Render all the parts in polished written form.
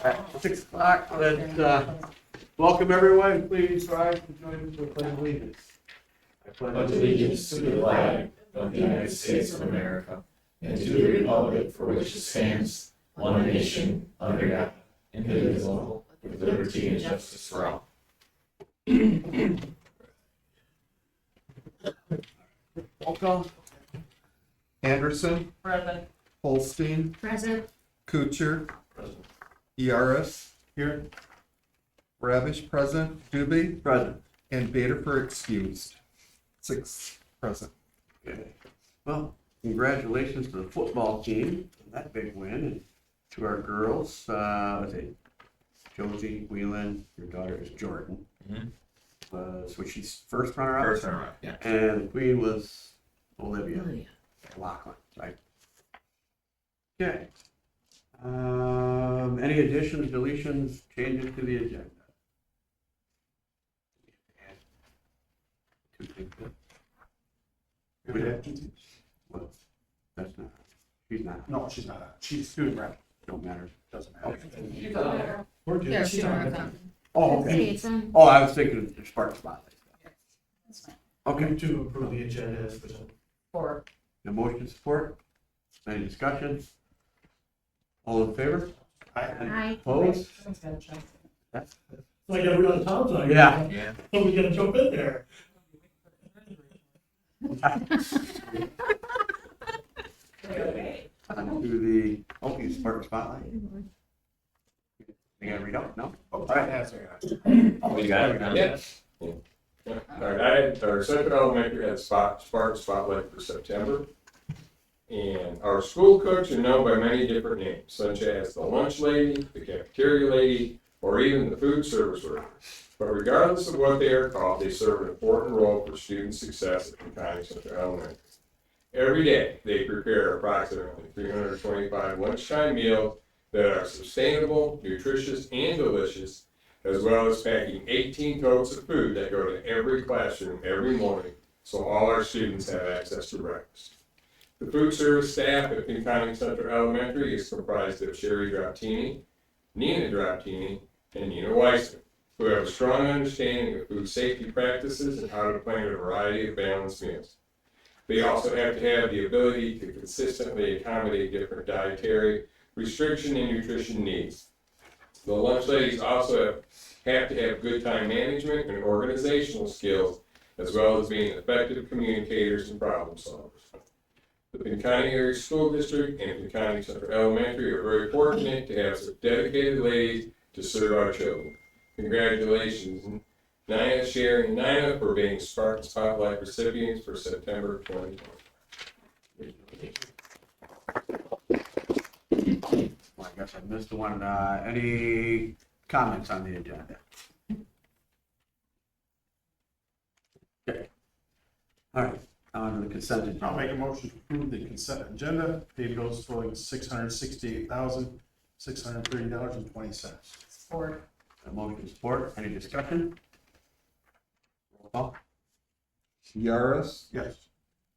At 6 o'clock, let's welcome everyone. Please rise and join us for the pledge of allegiance. I Pledge allegiance to the flag of the United States of America and to the republic for which it stands, one nation, under God, indivisible, with liberty and justice for all. Roll call. Anderson, Present. Holstein, Present. Kuchar, Yaris, Here. Ravish present, Doobie, Present. and Baderfer excused. 6 present. Okay. Well, congratulations to the football team on that big win, and to our girls. Let's see, Josie Whelan, your daughter is Jordan. Was she's first runner-up? First runner-up, yeah. And the queen was Olivia Lachlan, right? Okay. Any additions, deletions, changes to the agenda? Two things. Well, that's not. She's not. No, she's not. She's student rep. Don't matter. Doesn't matter. Yeah, she's on our phone. Oh, okay. It's on. Oh, I was thinking the Spark Spotlight. That's fine. Okay. To approve the agenda as presented. Four. The motion support. Any discussion? All in favor? Aye. Opposed? Like every other town's like. Yeah. Yeah. Somebody's gonna jump in there. On to the, you Spark Spotlight. You gotta read out, no? Oh, right. Oh, you got it? Yeah. Our Central Elementary had Spark Spotlight for September. And our school cooks are known by many different names, such as the lunch lady, the cafeteria lady, or even the food service worker. But regardless of what they are called, they serve an important role for student success at Pinconning Central Elementary. Every day, they prepare approximately 325 lunchtime meals that are sustainable, nutritious, and delicious, as well as packing 18 totes of food that go to every classroom every morning, so all our students have access to breakfast. The food service staff at Pinconning Central Elementary is comprised of Sherry Drottini, Nina Drottini, and Nina Weissman, who have a strong understanding of food safety practices and how to plan a variety of balanced meals. They also have to have the ability to consistently accommodate different dietary, restriction, and nutrition needs. The lunch ladies also have to have good time management and organizational skills, as well as being effective communicators and problem solvers. The Pinconning Area School District and Pinconning Central Elementary are very fortunate to have such dedicated ladies to serve our children. Congratulations, Nina, Sherry, and Nina, for being Spark Spotlight recipients for September 2020. Well, I guess I missed one. Any comments on the agenda? Okay. All right, on to the consent agenda. I'll make a motion to approve the consent agenda. Pay bills totaling $668,630.20. Four. A motion support. Any discussion? Roll call. Yaris, Yes.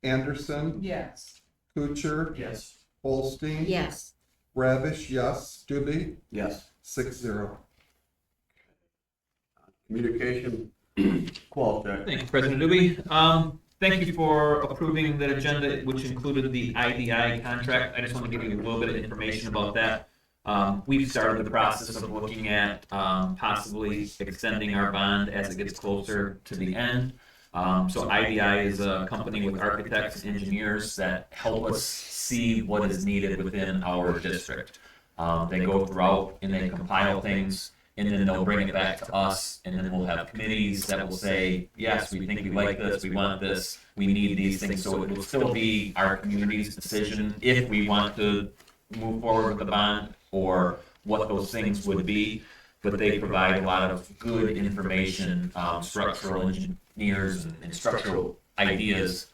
Anderson, Yes. Kuchar, Yes. Holstein, Yes. Ravish, yes, Doobie, Yes. 6-0. Communication quality. Thank you, President Doobie. Thank you for approving that agenda, which included the IDI contract. I just want to give you a little bit of information about that. We've started the process of looking at possibly extending our bond as it gets closer to the end. So IDI is a company with architects and engineers that help us see what is needed within our district. They go throughout and they compile things, and then they'll bring it back to us, and then we'll have committees that will say, yes, we think we like this, we want this, we need these things. So it will still be our community's decision if we want to move forward with the bond or what those things would be. But they provide a lot of good information, structural engineers and structural ideas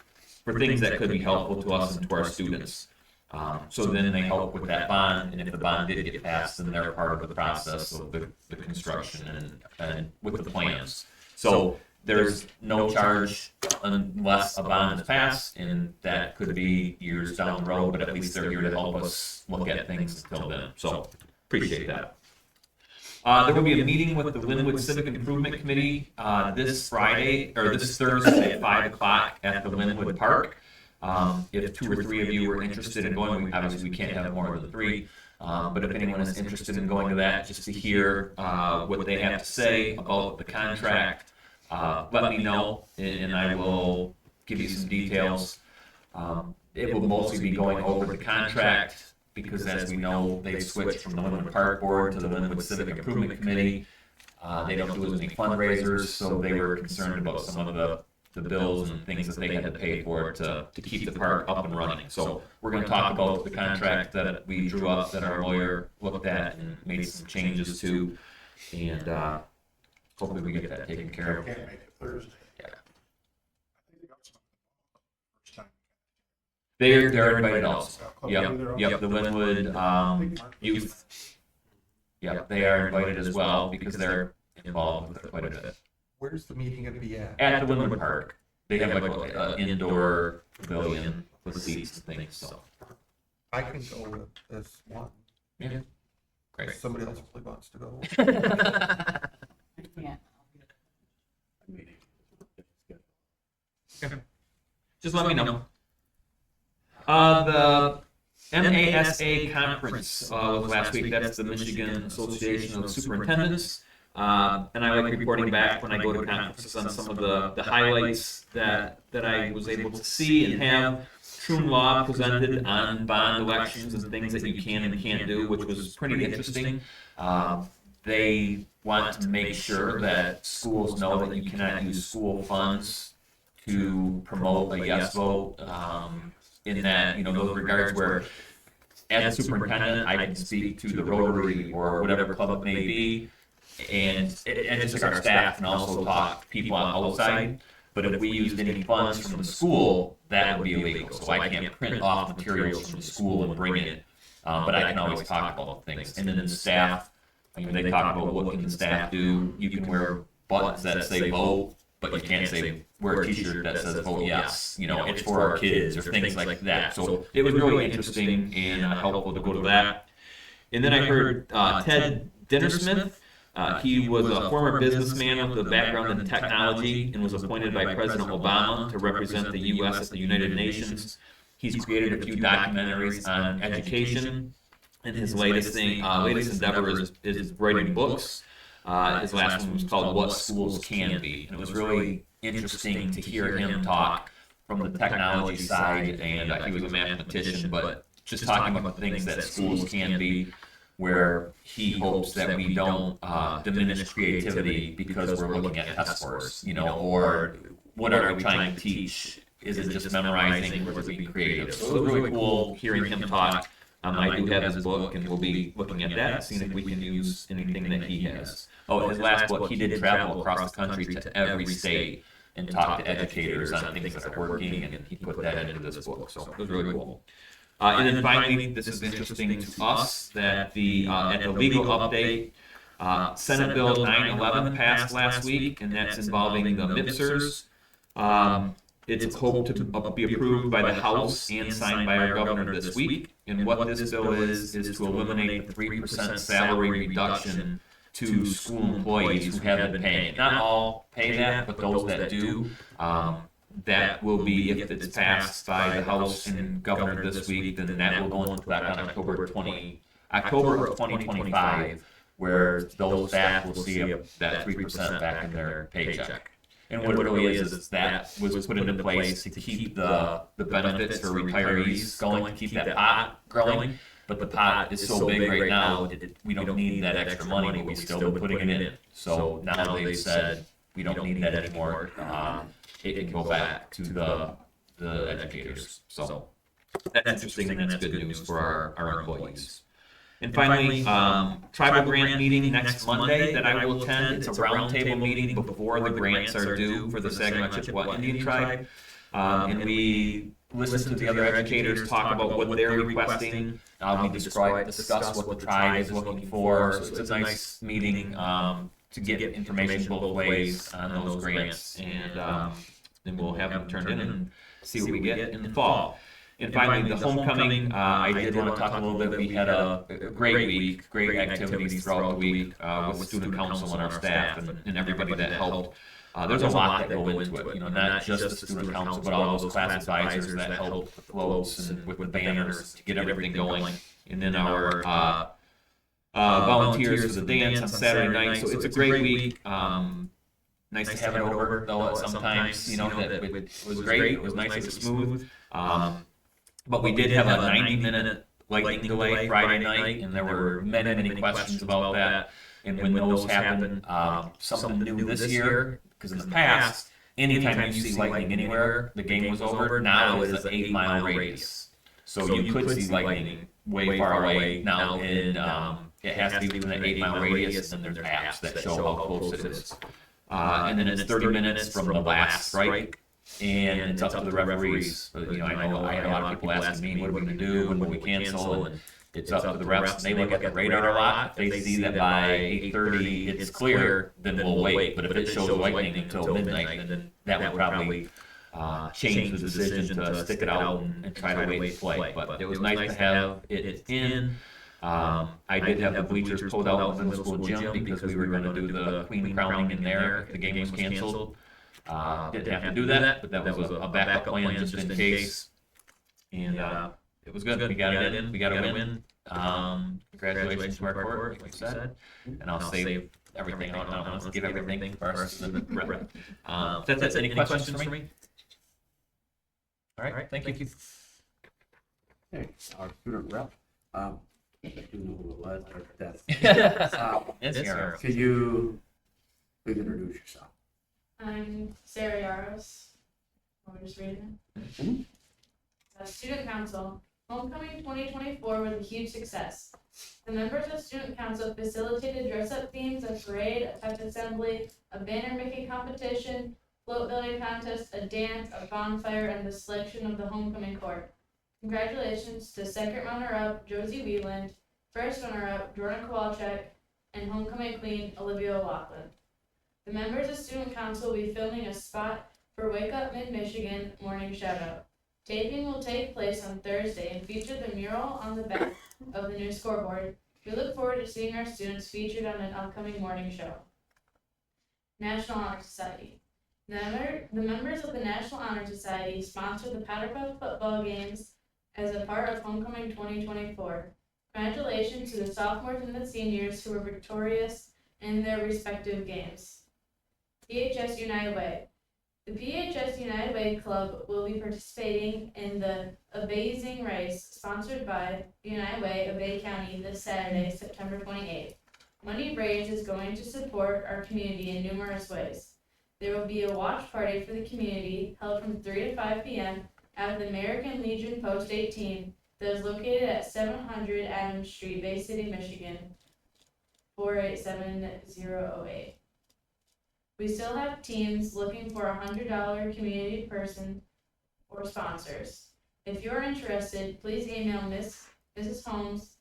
for things that could be helpful to us and to our students. So then they help with that bond, and if the bond did get passed, then they're part of the process of the construction and with the plans. So there's no charge unless a bond is passed, and that could be years down the road, but at least they're here to help us look at things until then. So appreciate that. There will be a meeting with the Linwood Civic Improvement Committee this Friday, or this Thursday at 5 o'clock at the Linwood Park. If 2 or 3 of you are interested in going, obviously we can't have more than 3, but if anyone is interested in going to that, just to hear what they have to say about the contract, let me know, and I will give you some details. It will mostly be going over the contract, because as we know, they've switched from the Linwood Park Board to the Linwood Civic Improvement Committee. They don't do as many fundraisers, so they were concerned about some of the bills and things that they had to pay for to keep the park up and running. So we're going to talk about the contract that we drew up, that our lawyer looked at and made some changes to, and hopefully we get that taken care of. Can't make it Thursday. Yeah. I think they got some first time. They're invited also. Yep. Yep, the Linwood youth. Yep, they are invited as well because they're involved with it quite a bit. Where's the meeting gonna be at? At the Linwood Park, they have like an indoor pavilion with seats and things, so. I can go with this one. Yeah. Great. Somebody else really wants to go. Yeah. Just let me know. The MASA conference was last week. That's the Michigan Association of Superintendents. And I like reporting back when I go to conferences on some of the highlights that I was able to see and have. True law presented on bond elections and things that you can and can't do, which was pretty interesting. They want to make sure that schools know that you cannot use school funds to promote a yes vote. In that, those regards where, as a superintendent, I can speak to the Rotary or whatever club it may be, and just like our staff can also talk to people on the outside. But if we used any funds from the school, that would be illegal. So I can't print off materials from the school and bring it. But I can always talk about things. And then the staff, they talk about what can the staff do. You can wear buttons that say vote, but you can't say wear a T-shirt that says vote yes. It's for our kids or things like that. So it was really interesting and helpful to go to that. And then I heard Ted Dinnersmith. He was a former businessman with a background in technology and was appointed by President Obama to represent the U.S. at the United Nations. He's created a few documentaries on education, and his latest endeavor is writing books. His last one was called What Schools Can Be, and it was really interesting to hear him talk from the technology side, and he was a mathematician, but just talking about the things that schools can be, where he hopes that we don't diminish creativity because we're looking at test scores, or what are we trying to teach? Is it just memorizing or is it being creative? So it was really cool hearing him talk. I do have his book, and we'll be looking at that, seeing if we can use anything that he has. Oh, his last book, he did travel across the country to every state and talk to educators on things that are working, and he put that into this book. So it was really cool. And then finally, this is interesting to us that at the legal update, Senate Bill 911 passed last week, and that's involving the MIPSers. It's hoped to be approved by the House and signed by our governor this week. And what this bill is to eliminate the 3% salary reduction to school employees who have been paying it. Not all pay that, but those that do. That will be, if it's passed by the House and governor this week, then that will go into effect on October of 2025, where those staff will see that 3% back in their paycheck. And what it really is that was put into place to keep the benefits for retirees going, to keep that pot growing. But the pot is so big right now, we don't need that extra money, but we still been putting it in. So now they've said we don't need that anymore. It can go back to the educators. So that's interesting, and that's good news for our employees. And finally, tribal grant meeting next Monday that I will attend. It's a roundtable meeting before the grants are due for the Saginaw Chippewa Indian Tribe. And we listen to the other educators talk about what they're requesting. We discuss what the tribe is looking for. So it's a nice meeting to get information both ways on those grants. And then we'll have them turned in and see what we get in the fall. And finally, the homecoming, I did want to talk a little bit. We had a great week, great activities throughout the week with student council and our staff and everybody that helped. There's a lot that go into it, not just the student council, but all those class advisors that help with the floats and with the banners to get everything going. And then our volunteers for the dance on Saturday night. So it's a great week. Nice to have it over, though sometimes, that it was great. It was nice, it was smooth. But we did have a 90-minute lightning delay Friday night, and there were many questions about that. And when those happen, something new this year, because in the past, anytime you see lightning anywhere, the game was over. Now it's an 8-mile radius. So you could see lightning way far away now, and it has to be within an 8-mile radius, and then there's apps that show how close it is. And then it's 30 minutes from the last strike, and it's up to the referees. I know I had a lot of people asking me, what are we going to do, when will we cancel, and it's up to the refs. And they look at the radar a lot. If they see that by 8:30 it's clear, then we'll wait. But if it shows lightning until midnight, then that would probably change the decision to stick it out and try to wait to play. But it was nice to have it in. I did have the bleachers pulled out in the middle school gym because we were going to do the queen crowning in there if the game was canceled. Didn't have to do that, but that was a backup plan just in case. And it was good. We got it in. We got a win. Congratulations to our court, like you said. And I'll save everything. I don't want to give everything first. That's it. Any questions for me? All right. Thank you. Okay, our student rep. I do know who it was, but It's here. could you please introduce yourself? I'm Sarah Yaros. Want me to just read it? Mhm. Student Council. Homecoming 2024 was a huge success. The members of Student Council facilitated dress-up themes, a parade, a pep assembly, a banner-making competition, float building contest, a dance, a bonfire, and the selection of the homecoming court. Congratulations to second runner-up Josie Wheeland, first runner-up Jordan Kowalczyk, and homecoming queen Olivia O'Loughlin. The members of Student Council will be filming a spot for Wake Up Mid-Michigan Morning Shoutout. Taping will take place on Thursday and feature the mural on the back of the new scoreboard. We look forward to seeing our students featured on an upcoming morning show. National Honor Society. The members of the National Honor Society sponsor the Powder Puff football games as a part of Homecoming 2024. Congratulations to the sophomores and the seniors who were victorious in their respective games. PHS United Way. The PHS United Way Club will be participating in the Amazing Race sponsored by United Way of Bay County this Saturday, September 28th. Money raised is going to support our community in numerous ways. There will be a watch party for the community held from 3 to 5 p.m. at the American Legion Post 18 that is located at 700 Adams Street, Bay City, Michigan, 48708. We still have teams looking for a $100 community person or sponsors. If you're interested, please email Mrs. Holmes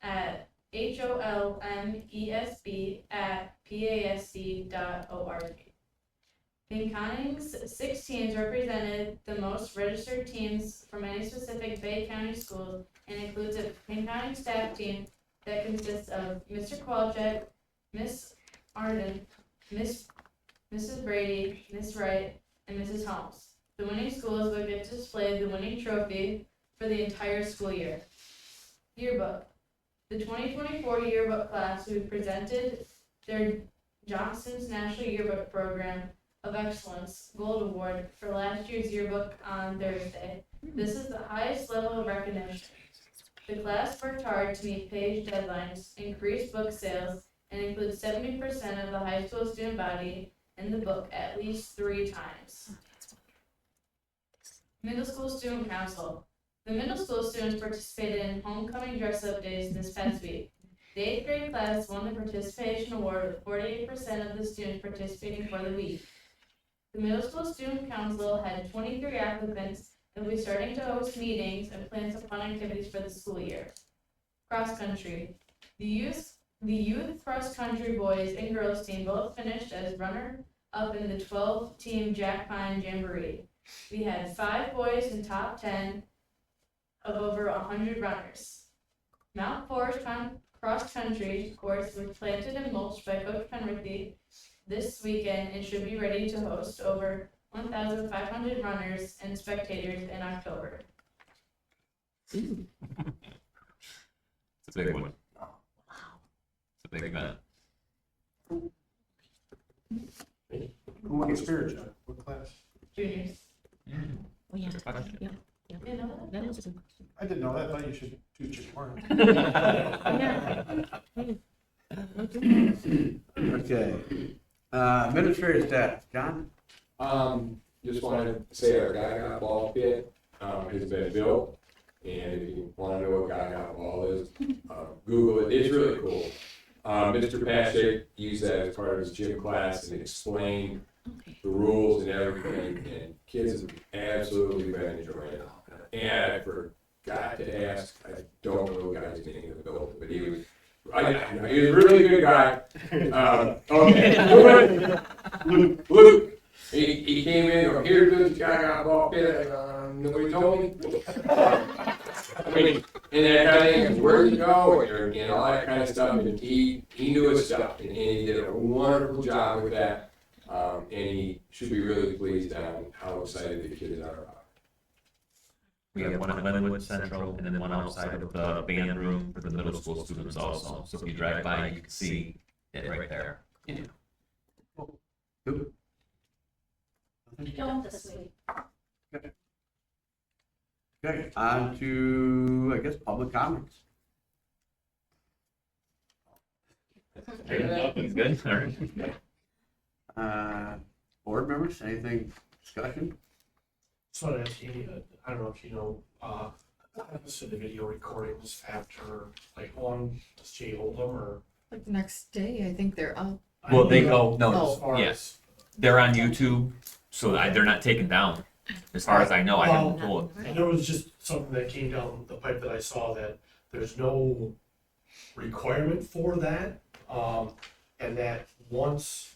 at holmesb@pasd.org. Pinconning's 6 teams represented the most registered teams from any specific Bay County school and includes a Pinconning staff team that consists of Mr. Kowalczyk, Miss Arden, Mrs. Brady, Miss Wright, and Mrs. Holmes. The winning schools will get to display the winning trophy for the entire school year. Yearbook. The 2024 yearbook class who presented their Johnson's National Yearbook Program of Excellence Gold Award for last year's yearbook on Thursday. This is the highest level of recognition. The class worked hard to meet page deadlines, increase book sales, and includes 70% of the high school student body in the book at least 3 times. Middle School Student Council. The middle school students participated in homecoming dress-up days this past week. The 8th grade class won the participation award with 48% of the students participating for the week. The Middle School Student Council had 23 applicants and will be starting to host meetings and plan some fun activities for the school year. Cross country. The youth cross-country boys and girls team both finished as runner-up in the 12-team Jack Pine Jamboree. We had 5 boys in top 10 of over 100 runners. Mount Forest cross country course was planted and mulched by Coach Penrith this weekend and should be ready to host over 1,500 runners and spectators in October. It's a big one. It's a big event. Who won the spirit jump? What class? Juniors. Oh, yeah. Good question. Yeah. You know That is a good question. I didn't know that. I thought you should toot your horn. Okay. Administrative staff, John? Just wanted to say our Gaga ball pit, has been built. And if you want to know what Gaga ball is, Google it. It's really cool. Mr. Patrick used that as part of his gym class and explained Okay. the rules and everything, and kids have absolutely been enjoying it. And I forgot to ask, I don't know the guy's name that built it, but he was a really good guy. Okay. Luke. He came in, or here to the Gaga ball pit, nobody told me. I mean, and that kind of thing, where to go, and all that kind of stuff, and he knew his stuff, and he did a wonderful job with that. And he should be really pleased on how excited the kids are about We have one at Glenwood Central and then one outside of the band room for the middle school students also. So if you drive by, you can see it right there. Who? Don't this week. Okay, on to, I guess, public comments. He's good. All right. Board members, anything, discussion? Just wanted to ask you, I don't know if you know, so the video recordings after, like, how long does Jay hold them, or? Like the next day, I think they're up. Well, they go, no, As far yes. They're on YouTube, so they're not taken down. As far as I know, I haven't told. And there was just something that came down the pipe that I saw that there's no requirement for that. And that once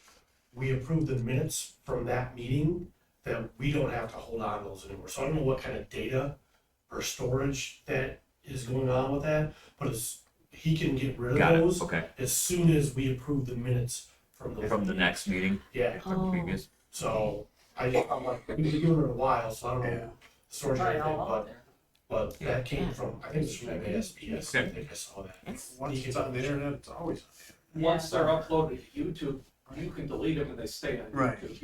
we approve the minutes from that meeting, that we don't have to hold on to those anymore. So I don't know what kind of data or storage that is going on with that, but he can get rid Got of it, those okay. as soon as we approve the minutes from those. From the next meeting. Yeah, Oh. Previous. so I'm like, we've been doing it a while, so I don't know Yeah. the storage or anything, but Yeah. that came from, I think it's from MASPS, I think I saw that. That's, Once it's on the internet, it's always on Once they're uploaded to YouTube, you can delete them and they stay on Right. YouTube.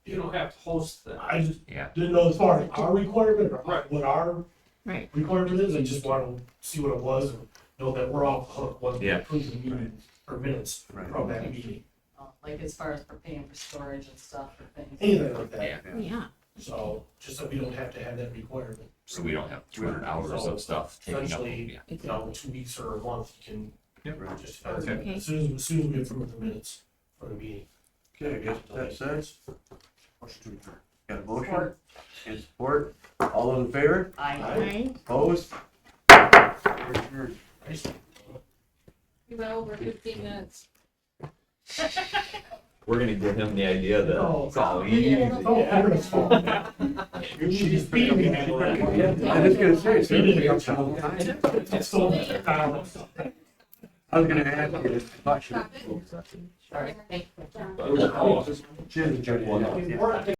You don't have to host them. I just Yeah. didn't know as far as our requirement or Right. what our right. requirement is, I just wanted to see what it was and know that we're off the hook once we Yeah. approve the meeting or minutes Right. from that meeting, Like as far as for paying for storage and stuff for things. anything like that. Yeah. Oh, yeah. So, just so we don't have to have that requirement. So we don't have 200 hours of stuff taking up. Essentially, Yeah. you know, 2 weeks or a month, you can Yep. just, Okay. as soon as we approve the minutes for the meeting. Okay, I guess that says. Motion to adjourn. Got a motion and support. All those in favor? Right. Opposed? We're adjourned. We went over 15 minutes. We're gonna give him the idea that it's all easy. She's beating me. I'm just gonna say, it's everything else the whole time. It's still, I was gonna ask you this question. All right, thank you. She hasn't joined in yet. We're-